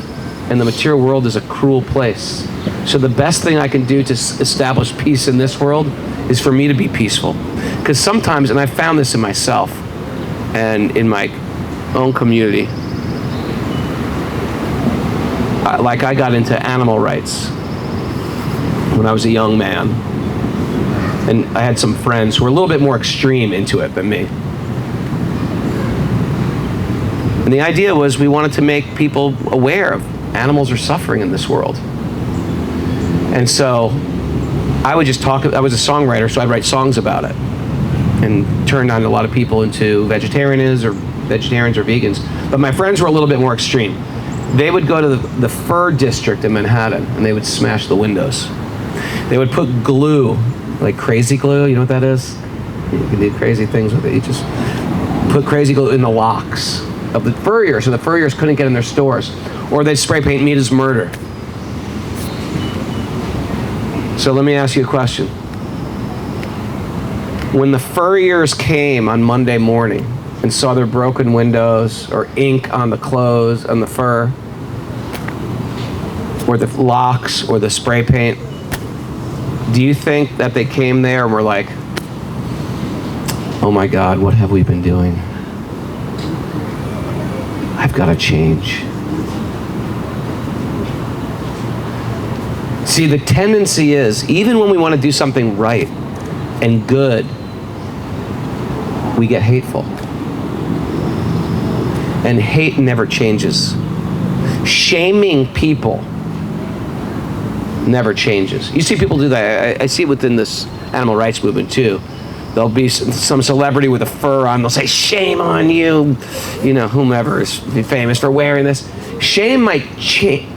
and the material world is a cruel place. So the best thing I can do to establish peace in this world is for me to be peaceful. Because sometimes, and I found this in myself and in my own community, like I got into animal rights when I was a young man. And I had some friends who were a little bit more extreme into it than me. And the idea was we wanted to make people aware of animals are suffering in this world. And so I would just talk, I was a songwriter, so I'd write songs about it and turned on a lot of people into vegetarians or vegans. But my friends were a little bit more extreme. They would go to the fur district in Manhattan and they would smash the windows. They would put glue, like crazy glue, you know what that is? You can do crazy things with it. You just put crazy glue in the locks of the furriers, so the furriers couldn't get in their stores. Or they'd spray paint meat as murder. So let me ask you a question. When the furriers came on Monday morning and saw their broken windows or ink on the clothes, on the fur, or the locks or the spray paint, do you think that they came there and were like, oh my God, what have we been doing? I've got to change. See, the tendency is, even when we want to do something right and good, we get hateful. And hate never changes. Shaming people never changes. You see people do that. I see it within this animal rights movement too. There'll be some celebrity with a fur on. They'll say, shame on you. You know, whomever is famous for wearing this. Shame might shame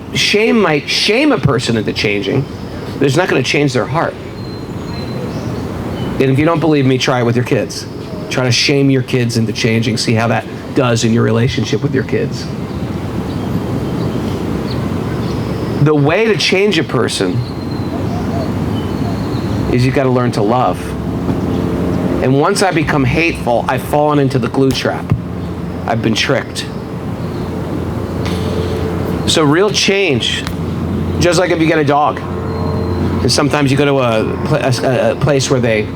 a person into changing, but it's not going to change their heart. And if you don't believe me, try it with your kids. Try to shame your kids into changing. See how that does in your relationship with your kids. The way to change a person is you've got to learn to love. And once I become hateful, I've fallen into the glue trap. I've been tricked. So real change, just like if you get a dog. And sometimes you go to a place where they,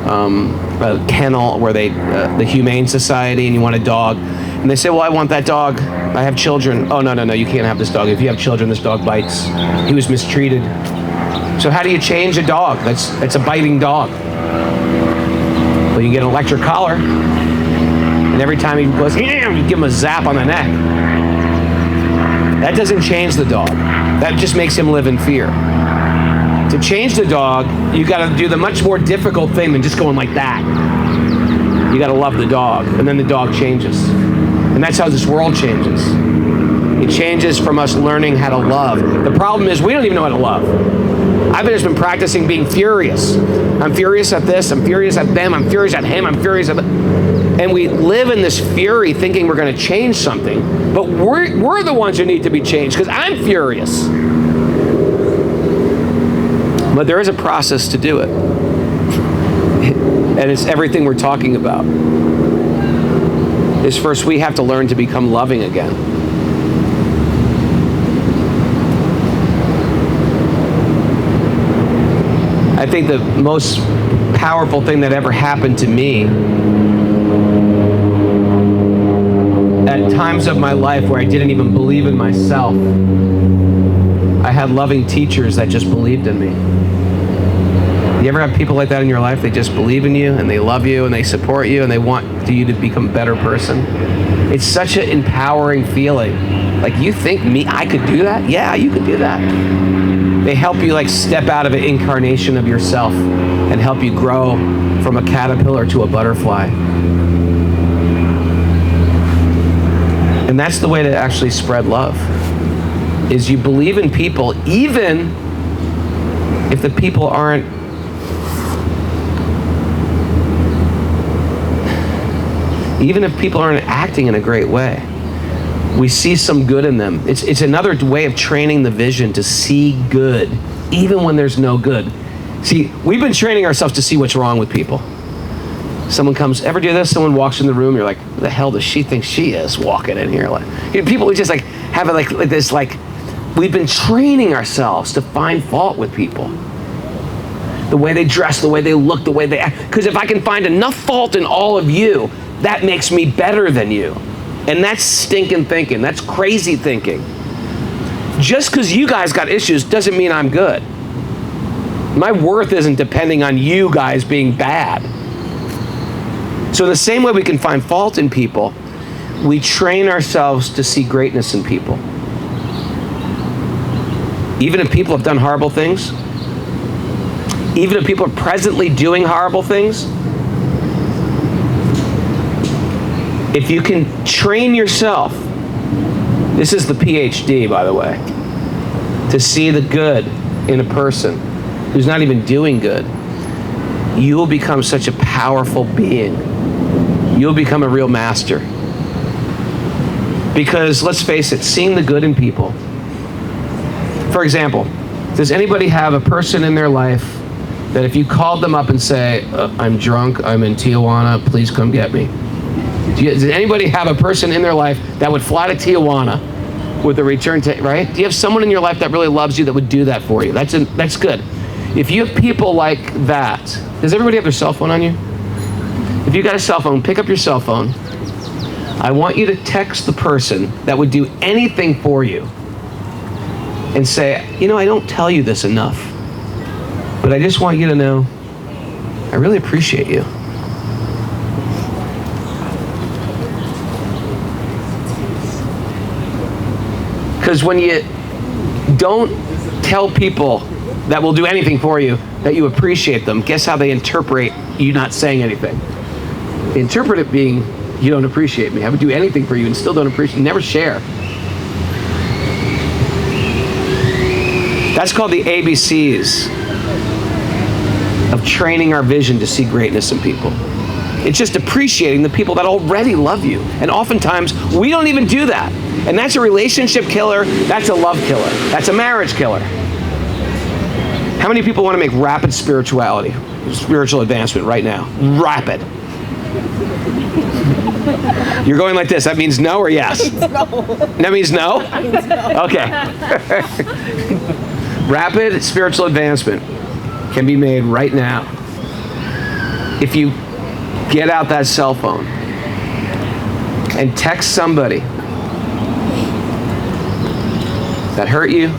a kennel, where they, the Humane Society, and you want a dog. And they say, well, I want that dog. I have children. Oh, no, you can't have this dog. If you have children, this dog bites. He was mistreated. So how do you change a dog? That's a biting dog. Well, you get an electric collar, and every time he goes, you give him a zap on the neck. That doesn't change the dog. That just makes him live in fear. To change the dog, you got to do the much more difficult thing than just going like that. You got to love the dog, and then the dog changes. And that's how this world changes. It changes from us learning how to love. The problem is we don't even know how to love. I've just been practicing being furious. I'm furious at this, I'm furious at them, I'm furious at him, I'm furious at them. And we live in this fury thinking we're going to change something, but we're the ones who need to be changed because I'm furious. But there is a process to do it. And it's everything we're talking about. Is first we have to learn to become loving again. I think the most powerful thing that ever happened to me at times of my life where I didn't even believe in myself, I had loving teachers that just believed in me. You ever have people like that in your life? They just believe in you and they love you and they support you and they want you to become a better person. It's such an empowering feeling. Like, you think I could do that? Yeah, you could do that. They help you like step out of an incarnation of yourself and help you grow from a caterpillar to a butterfly. And that's the way to actually spread love, is you believe in people even if the people aren't acting in a great way. We see some good in them. It's another way of training the vision to see good, even when there's no good. See, we've been training ourselves to see what's wrong with people. Someone comes, ever do this? Someone walks in the room, you're like, who the hell does she think she is walking in here? Like, people who just like have it like this, like, we've been training ourselves to find fault with people. The way they dress, the way they look, the way they act. Because if I can find enough fault in all of you, that makes me better than you. And that's stinking thinking. That's crazy thinking. Just because you guys got issues doesn't mean I'm good. My worth isn't depending on you guys being bad. So in the same way we can find fault in people, we train ourselves to see greatness in people. Even if people have done horrible things, even if people are presently doing horrible things, if you can train yourself, this is the PhD, by the way, to see the good in a person who's not even doing good, you will become such a powerful being. You'll become a real master. Because let's face it, seeing the good in people. For example, does anybody have a person in their life that if you called them up and say, I'm drunk, I'm in Tijuana, please come get me? Does anybody have a person in their life that would fly to Tijuana with a return to, right? Do you have someone in your life that really loves you that would do that for you? That's good. If you have people like that, does everybody have their cell phone on you? If you got a cell phone, pick up your cell phone. I want you to text the person that would do anything for you and say, I don't tell you this enough, but I just want you to know I really appreciate you. Because when you don't tell people that will do anything for you that you appreciate them, guess how they interpret you not saying anything? They interpret it being, you don't appreciate me. I would do anything for you and still don't appreciate you. Never share. That's called the ABCs of training our vision to see greatness in people. It's just appreciating the people that already love you. And oftentimes, we don't even do that. And that's a relationship killer. That's a love killer. That's a marriage killer. How many people want to make rapid spiritual advancement right now? Rapid. You're going like this. That means no or yes? No. That means no? That means no. Okay. Rapid spiritual advancement can be made right now if you get out that cell phone and text somebody that hurt you,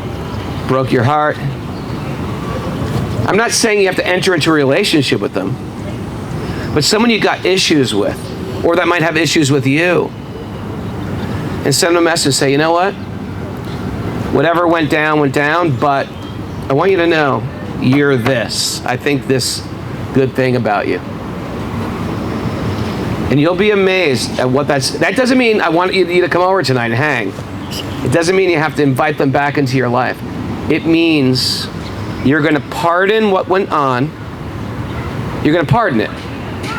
broke your heart. I'm not saying you have to enter into a relationship with them, but someone you got issues with, or that might have issues with you, and send them a message, say, you know what? Whatever went down, but I want you to know you're this. I think this good thing about you. And you'll be amazed at what that doesn't mean I want you to come over tonight and hang. It doesn't mean you have to invite them back into your life. It means you're going to pardon what went on. You're going to pardon it.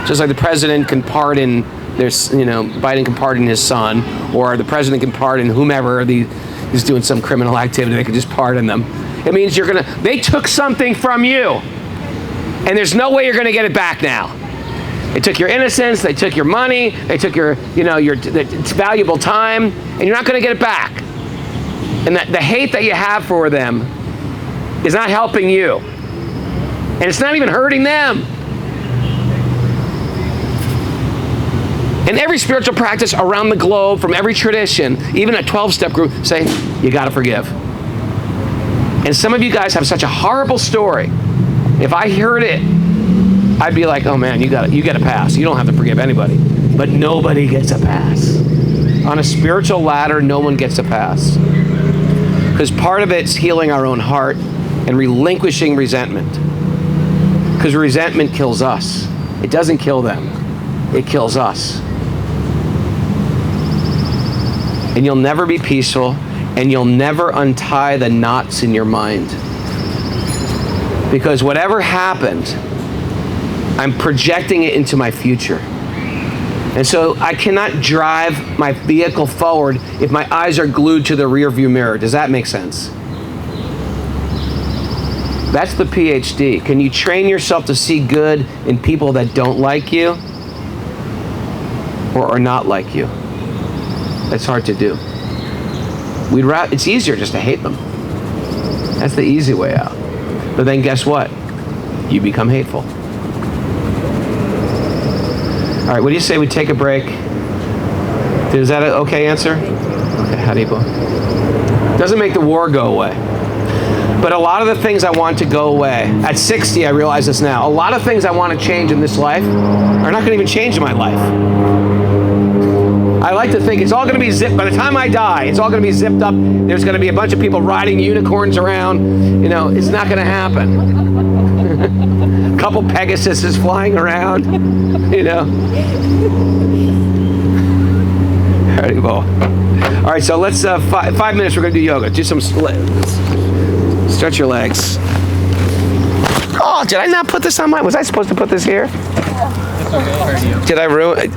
Just like the president can pardon Biden can pardon his son, or the president can pardon whomever he's doing some criminal activity. They can just pardon them. It means they took something from you, and there's no way you're going to get it back now. They took your innocence, they took your money, they took your it's valuable time, and you're not going to get it back. And the hate that you have for them is not helping you, and it's not even hurting them. And every spiritual practice around the globe, from every tradition, even a 12-step group, say, you got to forgive. And some of you guys have such a horrible story. If I heard it, I'd be like, oh man, you get a pass. You don't have to forgive anybody. But nobody gets a pass. On a spiritual ladder, no one gets a pass. Because part of it's healing our own heart and relinquishing resentment. Because resentment kills us. It doesn't kill them. It kills us. And you'll never be peaceful, and you'll never untie the knots in your mind. Because whatever happened, I'm projecting it into my future. And so I cannot drive my vehicle forward if my eyes are glued to the rearview mirror. Does that make sense? That's the PhD. Can you train yourself to see good in people that don't like you or are not like you? That's hard to do. It's easier just to hate them. That's the easy way out. But then guess what? You become hateful. All right, what do you say we take a break? Is that an okay answer? Okay, Haribo. Doesn't make the war go away. But a lot of the things I want to go away, at 60, I realize this now, a lot of things I want to change in this life are not going to even change in my life. I like to think it's all going to be zipped. By the time I die, it's all going to be zipped up. There's going to be a bunch of people riding unicorns around. It's not going to happen. A couple Pegasuses flying around. All right, so let's, 5 minutes, we're going to do yoga. Do some, stretch your legs. Oh, did I not put this on was I supposed to put this here? Did I ruin it?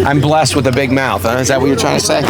I'm blessed with a big mouth, huh? Is that what you're trying to say?